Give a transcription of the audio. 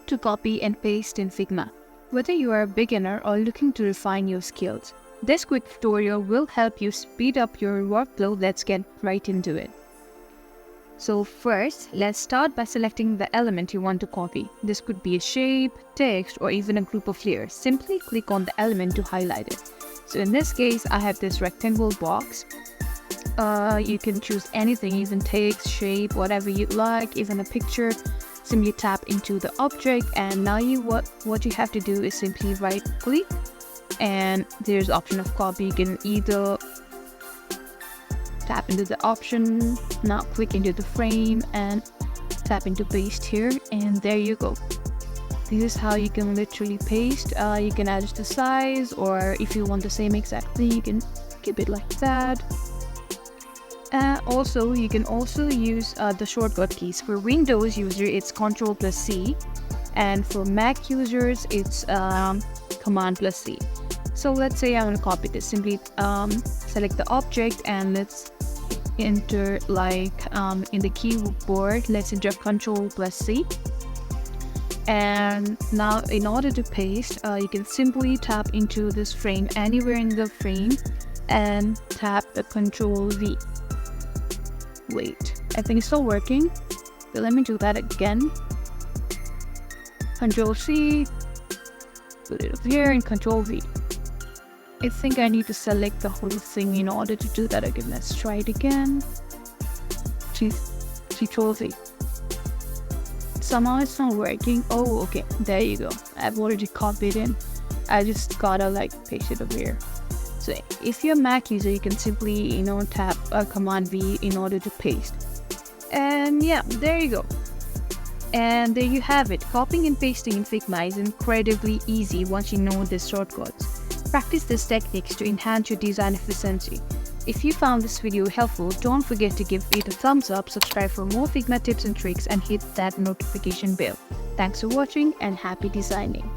to copy and paste in Figma. Whether you are a beginner or looking to refine your skills, this quick tutorial will help you speed up your workflow. Let's get right into it. So first, let's start by selecting the element you want to copy. This could be a shape, text, or even a group of layers. Simply click on the element to highlight it. So in this case, I have this rectangle box. You can choose anything, even text, shape, whatever you like, even a picture. Simply tap into the object, and now what you have to do is simply right click, and there's the option of copy. You can either tap into the option, now click into the frame and tap into paste here, and there you go. This is how you can literally paste. You can adjust the size, or if you want the same exact thing, you can keep it like that. Also, you can also use the shortcut keys. For Windows user, it's Ctrl+C, and for Mac users, it's Command+C. So let's say I want to copy this. Simply select the object and let's enter in the keyboard. Let's enter Ctrl+C. And now, in order to paste, you can simply tap into this frame anywhere in the frame and tap the Ctrl+V. Wait, I think it's still working. So let me do that again. Ctrl+C, put it up here, and Ctrl+V. I think I need to select the whole thing in order to do that again. Let's try it again. Ctrl+V. Somehow it's not working. Oh, okay, there you go. I've already copied it. I just gotta paste it over here. So if you're a Mac user, you can simply tap Command+V in order to paste. And yeah, there you go. And there you have it. Copying and pasting in Figma is incredibly easy once you know the shortcuts. Practice these techniques to enhance your design efficiency. If you found this video helpful, don't forget to give it a thumbs up, subscribe for more Figma tips and tricks, and hit that notification bell. Thanks for watching and happy designing.